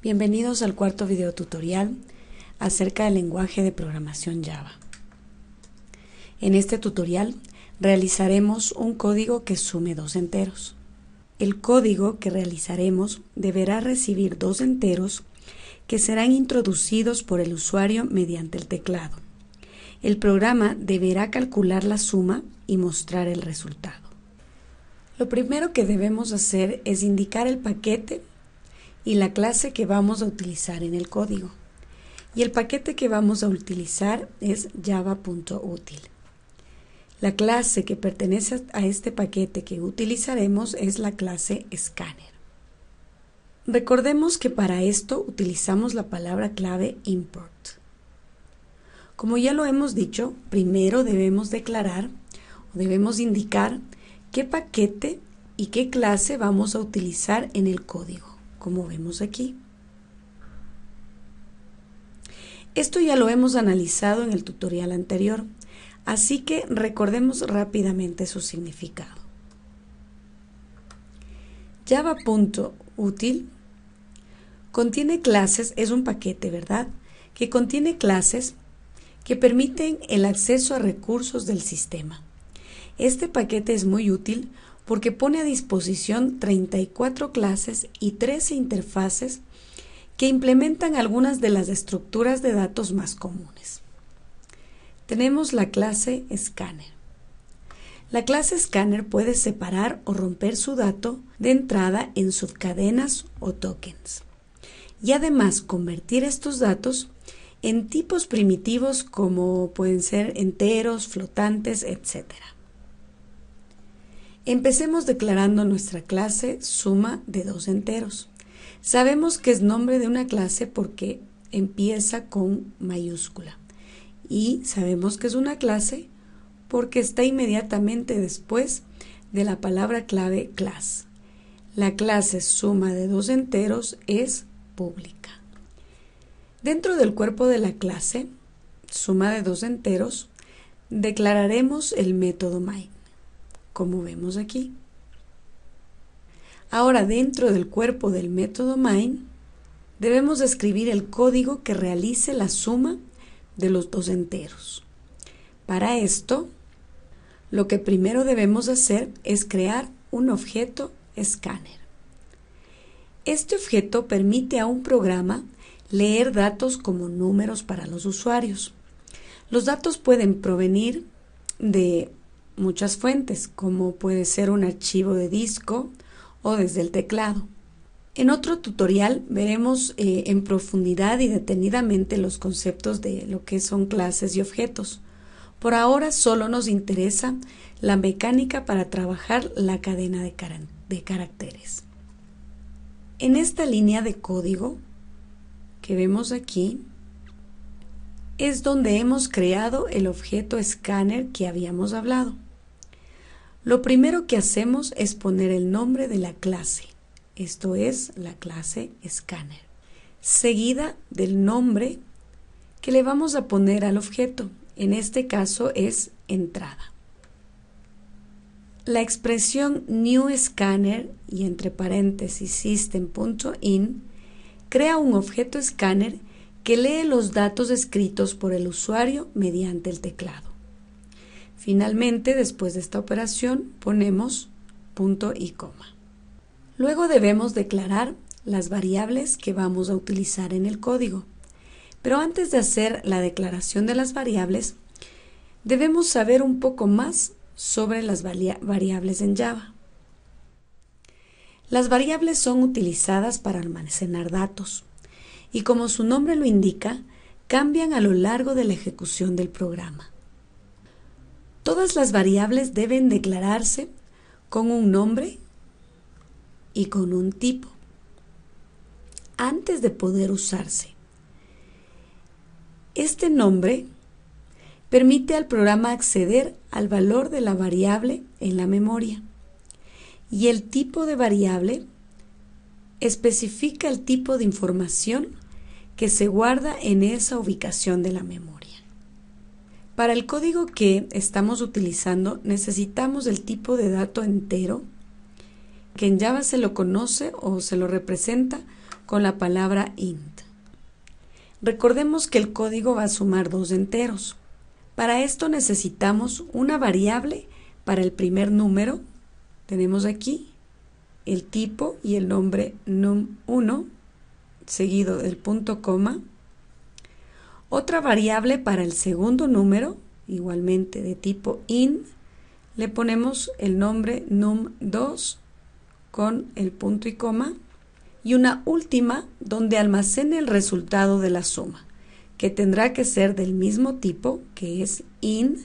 Bienvenidos al cuarto video tutorial acerca del lenguaje de programación Java. En este tutorial realizaremos un código que sume dos enteros. El código que realizaremos deberá recibir dos enteros que serán introducidos por el usuario mediante el teclado. El programa deberá calcular la suma y mostrar el resultado. Lo primero que debemos hacer es indicar el paquete y la clase que vamos a utilizar en el código. Y el paquete que vamos a utilizar es java.util. La clase que pertenece a este paquete que utilizaremos es la clase Scanner. Recordemos que para esto utilizamos la palabra clave import. Como ya lo hemos dicho, primero debemos declarar o debemos indicar qué paquete y qué clase vamos a utilizar en el código, como vemos aquí. Esto ya lo hemos analizado en el tutorial anterior, así que recordemos rápidamente su significado. Java.util contiene clases, es un paquete, ¿verdad?, que contiene clases que permiten el acceso a recursos del sistema. Este paquete es muy útil porque pone a disposición 34 clases y 13 interfaces que implementan algunas de las estructuras de datos más comunes. Tenemos la clase Scanner. La clase Scanner puede separar o romper su dato de entrada en subcadenas o tokens y además convertir estos datos en tipos primitivos como pueden ser enteros, flotantes, etc. Empecemos declarando nuestra clase suma de dos enteros. Sabemos que es nombre de una clase porque empieza con mayúscula y sabemos que es una clase porque está inmediatamente después de la palabra clave class. La clase suma de dos enteros es pública. Dentro del cuerpo de la clase suma de dos enteros declararemos el método main, como vemos aquí. Ahora, dentro del cuerpo del método main, debemos escribir el código que realice la suma de los dos enteros. Para esto, lo que primero debemos hacer es crear un objeto Scanner. Este objeto permite a un programa leer datos como números para los usuarios. Los datos pueden provenir de muchas fuentes, como puede ser un archivo de disco o desde el teclado. En otro tutorial veremos en profundidad y detenidamente los conceptos de lo que son clases y objetos. Por ahora solo nos interesa la mecánica para trabajar la cadena de caracteres. En esta línea de código que vemos aquí es donde hemos creado el objeto Scanner que habíamos hablado. Lo primero que hacemos es poner el nombre de la clase, esto es la clase Scanner, seguida del nombre que le vamos a poner al objeto, en este caso es entrada. La expresión new scanner y entre paréntesis system.in crea un objeto Scanner que lee los datos escritos por el usuario mediante el teclado. Finalmente, después de esta operación, ponemos punto y coma. Luego debemos declarar las variables que vamos a utilizar en el código. Pero antes de hacer la declaración de las variables, debemos saber un poco más sobre las variables en Java. Las variables son utilizadas para almacenar datos y, como su nombre lo indica, cambian a lo largo de la ejecución del programa. Todas las variables deben declararse con un nombre y con un tipo antes de poder usarse. Este nombre permite al programa acceder al valor de la variable en la memoria y el tipo de variable especifica el tipo de información que se guarda en esa ubicación de la memoria. Para el código que estamos utilizando necesitamos el tipo de dato entero, que en Java se lo conoce o se lo representa con la palabra int. Recordemos que el código va a sumar dos enteros. Para esto necesitamos una variable para el primer número. Tenemos aquí el tipo y el nombre num1 seguido del punto coma. Otra variable para el segundo número, igualmente de tipo int, le ponemos el nombre num2 con el punto y coma. Y una última donde almacene el resultado de la suma, que tendrá que ser del mismo tipo, que es int,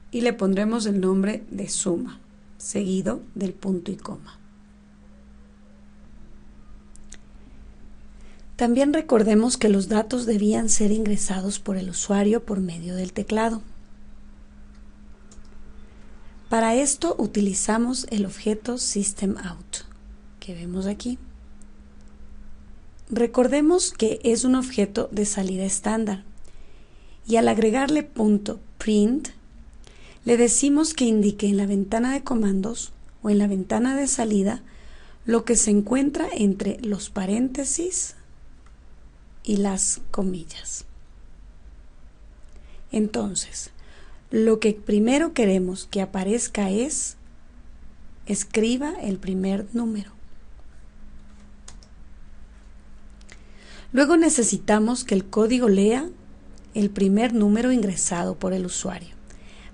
y le pondremos el nombre de suma, seguido del punto y coma. También recordemos que los datos debían ser ingresados por el usuario por medio del teclado. Para esto utilizamos el objeto SystemOut, que vemos aquí. Recordemos que es un objeto de salida estándar y al agregarle .print le decimos que indique en la ventana de comandos o en la ventana de salida lo que se encuentra entre los paréntesis y las comillas. Entonces, lo que primero queremos que aparezca es escriba el primer número. Luego necesitamos que el código lea el primer número ingresado por el usuario.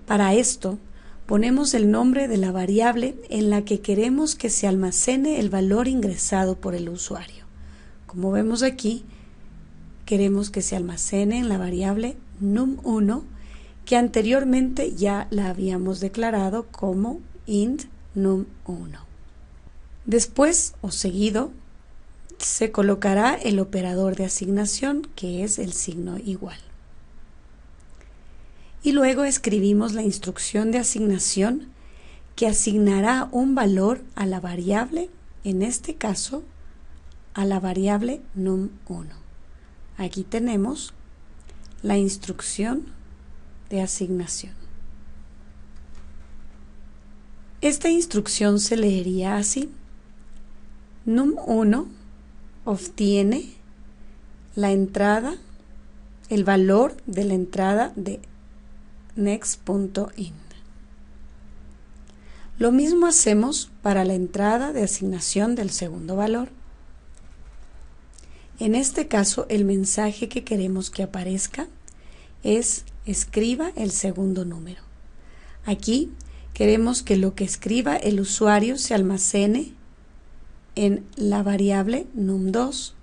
Para esto, ponemos el nombre de la variable en la que queremos que se almacene el valor ingresado por el usuario. Como vemos aquí, queremos que se almacene en la variable num1, que anteriormente ya la habíamos declarado como int num1. Después, o seguido, se colocará el operador de asignación, que es el signo igual. Y luego escribimos la instrucción de asignación que asignará un valor a la variable, en este caso, a la variable num1. Aquí tenemos la instrucción de asignación. Esta instrucción se leería así: num1 obtiene la entrada, el valor de la entrada de next.int. Lo mismo hacemos para la entrada de asignación del segundo valor. En este caso, el mensaje que queremos que aparezca es escriba el segundo número. Aquí queremos que lo que escriba el usuario se almacene en la variable num2,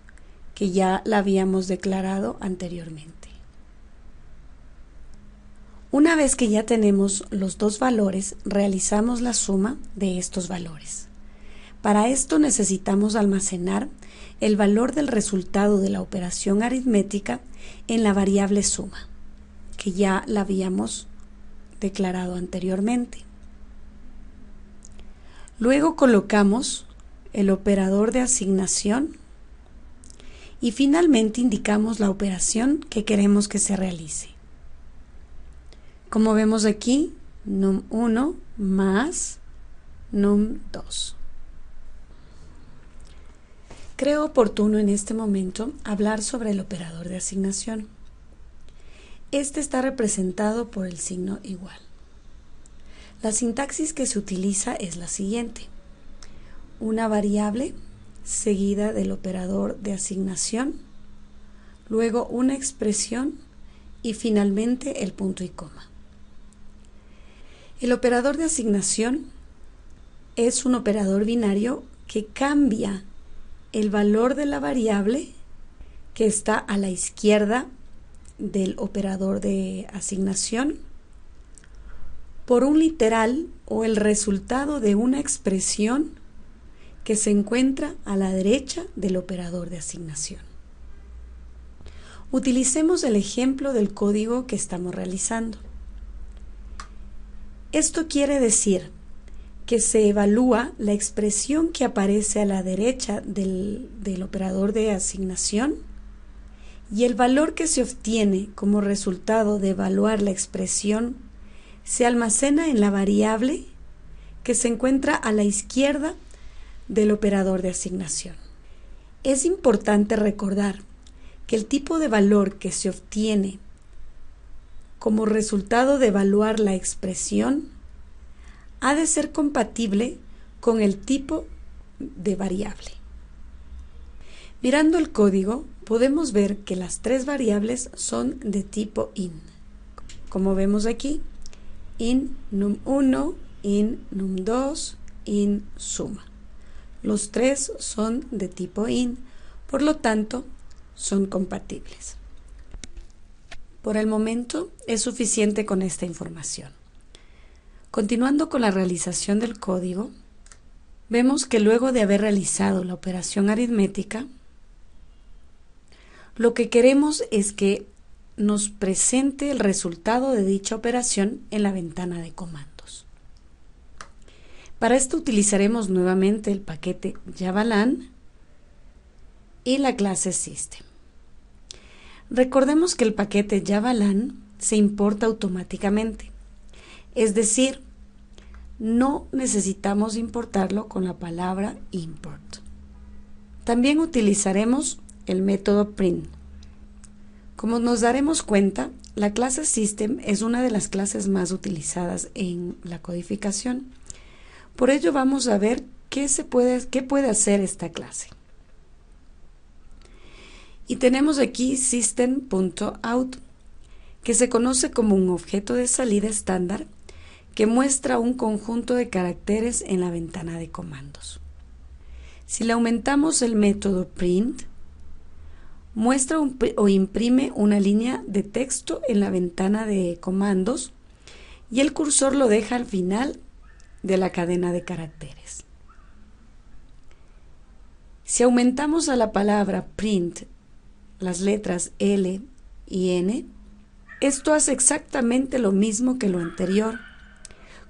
que ya la habíamos declarado anteriormente. Una vez que ya tenemos los dos valores, realizamos la suma de estos valores. Para esto necesitamos almacenar el valor del resultado de la operación aritmética en la variable suma, que ya la habíamos declarado anteriormente. Luego colocamos el operador de asignación y finalmente indicamos la operación que queremos que se realice. Como vemos aquí, num1 más num2. Creo oportuno en este momento hablar sobre el operador de asignación. Este está representado por el signo igual. La sintaxis que se utiliza es la siguiente: una variable seguida del operador de asignación, luego una expresión y finalmente el punto y coma. El operador de asignación es un operador binario que cambia el valor de la variable que está a la izquierda del operador de asignación por un literal o el resultado de una expresión que se encuentra a la derecha del operador de asignación. Utilicemos el ejemplo del código que estamos realizando. Esto quiere decir que se evalúa la expresión que aparece a la derecha del operador de asignación y el valor que se obtiene como resultado de evaluar la expresión se almacena en la variable que se encuentra a la izquierda del operador de asignación. Es importante recordar que el tipo de valor que se obtiene como resultado de evaluar la expresión ha de ser compatible con el tipo de variable. Mirando el código, podemos ver que las tres variables son de tipo int. Como vemos aquí, int num1, int num2, int suma. Los tres son de tipo int, por lo tanto, son compatibles. Por el momento, es suficiente con esta información. Continuando con la realización del código, vemos que luego de haber realizado la operación aritmética, lo que queremos es que nos presente el resultado de dicha operación en la ventana de comandos. Para esto utilizaremos nuevamente el paquete javalan y la clase system. Recordemos que el paquete javalan se importa automáticamente, es decir, no necesitamos importarlo con la palabra import. También utilizaremos el método print. Como nos daremos cuenta, la clase system es una de las clases más utilizadas en la codificación. Por ello vamos a ver qué puede hacer esta clase. Y tenemos aquí system.out, que se conoce como un objeto de salida estándar que muestra un conjunto de caracteres en la ventana de comandos. Si le aumentamos el método print, muestra o imprime una línea de texto en la ventana de comandos y el cursor lo deja al final de la cadena de caracteres. Si aumentamos a la palabra print las letras L y N, esto hace exactamente lo mismo que lo anterior,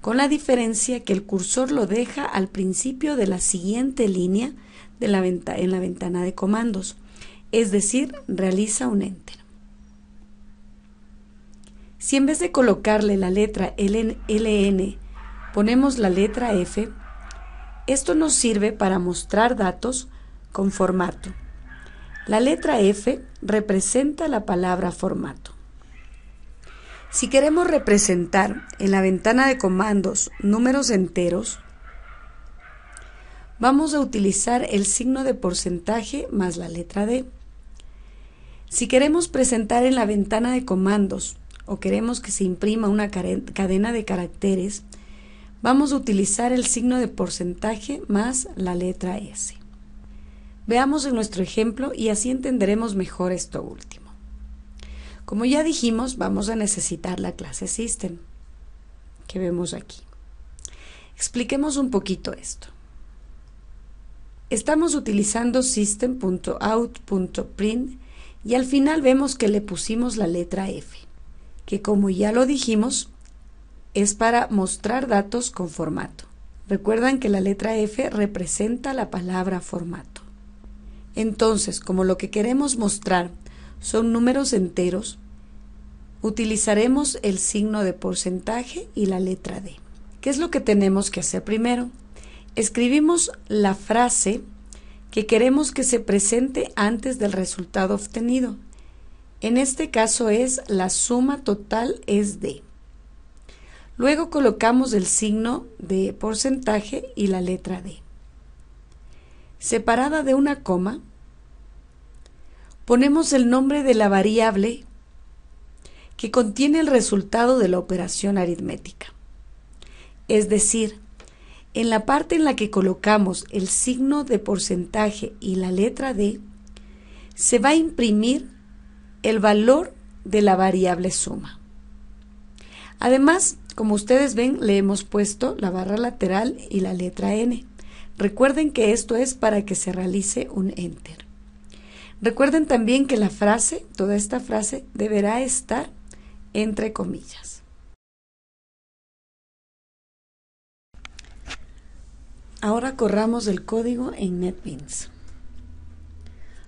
con la diferencia que el cursor lo deja al principio de la siguiente línea de en la ventana de comandos, es decir, realiza un enter. Si en vez de colocarle la letra LN ponemos la letra F, esto nos sirve para mostrar datos con formato. La letra F representa la palabra formato. Si queremos representar en la ventana de comandos números enteros, vamos a utilizar el signo de porcentaje más la letra D. Si queremos presentar en la ventana de comandos o queremos que se imprima una cadena de caracteres, vamos a utilizar el signo de porcentaje más la letra S. Veamos en nuestro ejemplo y así entenderemos mejor esto último. Como ya dijimos, vamos a necesitar la clase system, que vemos aquí. Expliquemos un poquito esto. Estamos utilizando system.out.print y al final vemos que le pusimos la letra F, que como ya lo dijimos, es para mostrar datos con formato. Recuerdan que la letra F representa la palabra formato. Entonces, como lo que queremos mostrar son números enteros, utilizaremos el signo de porcentaje y la letra D. ¿Qué es lo que tenemos que hacer primero? Escribimos la frase que queremos que se presente antes del resultado obtenido. En este caso es la suma total es D. Luego colocamos el signo de porcentaje y la letra D. Separada de una coma, ponemos el nombre de la variable que contiene el resultado de la operación aritmética. Es decir, en la parte en la que colocamos el signo de porcentaje y la letra D, se va a imprimir el valor de la variable suma. Además, como ustedes ven, le hemos puesto la barra lateral y la letra N. Recuerden que esto es para que se realice un enter. Recuerden también que la frase, toda esta frase, deberá estar entre comillas. Ahora corramos el código en NetBeans.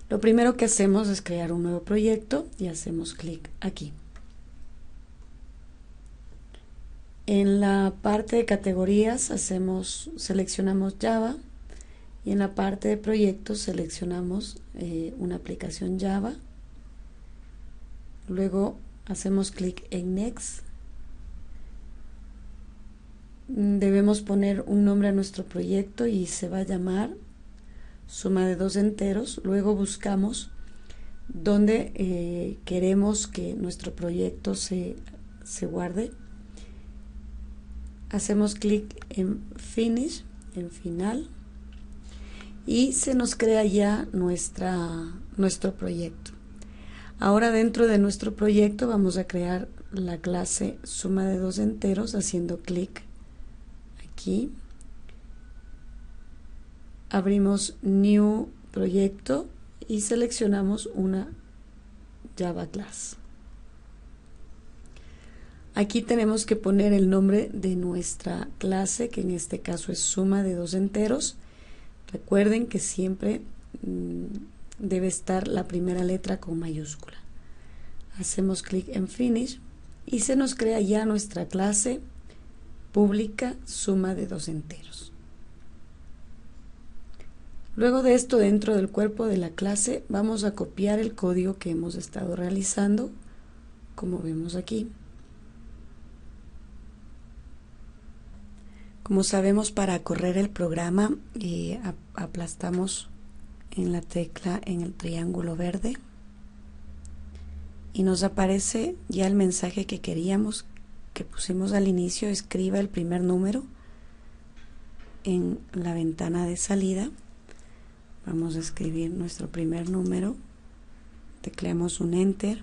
Lo primero que hacemos es crear un nuevo proyecto y hacemos clic aquí. En la parte de categorías seleccionamos Java y en la parte de proyectos seleccionamos una aplicación Java. Luego hacemos clic en Next. Debemos poner un nombre a nuestro proyecto y se va a llamar suma de dos enteros. Luego buscamos donde queremos que nuestro proyecto se guarde. Hacemos clic en Finish, en final, y se nos crea ya nuestro proyecto. Ahora dentro de nuestro proyecto vamos a crear la clase suma de dos enteros haciendo clic aquí. Abrimos New Proyecto y seleccionamos una Java Class. Aquí tenemos que poner el nombre de nuestra clase, que en este caso es suma de dos enteros. Recuerden que siempre debe estar la primera letra con mayúscula. Hacemos clic en Finish y se nos crea ya nuestra clase pública suma de dos enteros. Luego de esto, dentro del cuerpo de la clase vamos a copiar el código que hemos estado realizando, como vemos aquí. Como sabemos, para correr el programa aplastamos en la tecla en el triángulo verde y nos aparece ya el mensaje que queríamos, que pusimos al inicio. Escriba el primer número en la ventana de salida. Vamos a escribir nuestro primer número, tecleamos un Enter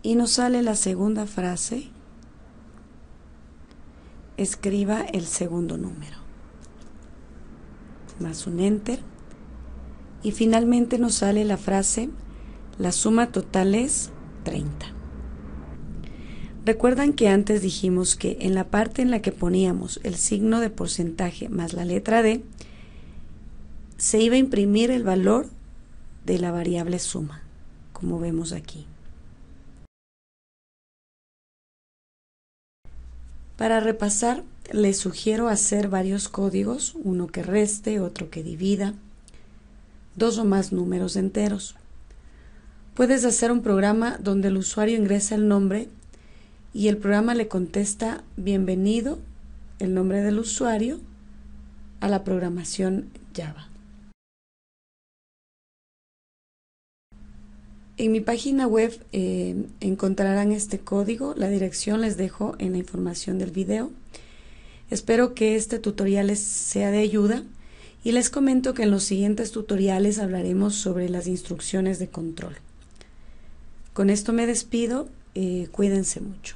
y nos sale la segunda frase. Escriba el segundo número, más un Enter, y finalmente nos sale la frase: la suma total es 30. Recuerdan que antes dijimos que en la parte en la que poníamos el signo de porcentaje más la letra D, se iba a imprimir el valor de la variable suma, como vemos aquí. Para repasar, les sugiero hacer varios códigos, uno que reste, otro que divida, dos o más números enteros. Puedes hacer un programa donde el usuario ingresa el nombre y el programa le contesta: bienvenido, el nombre del usuario, a la programación Java. En mi página web encontrarán este código. La dirección les dejo en la información del video. Espero que este tutorial les sea de ayuda y les comento que en los siguientes tutoriales hablaremos sobre las instrucciones de control. Con esto me despido. Cuídense mucho.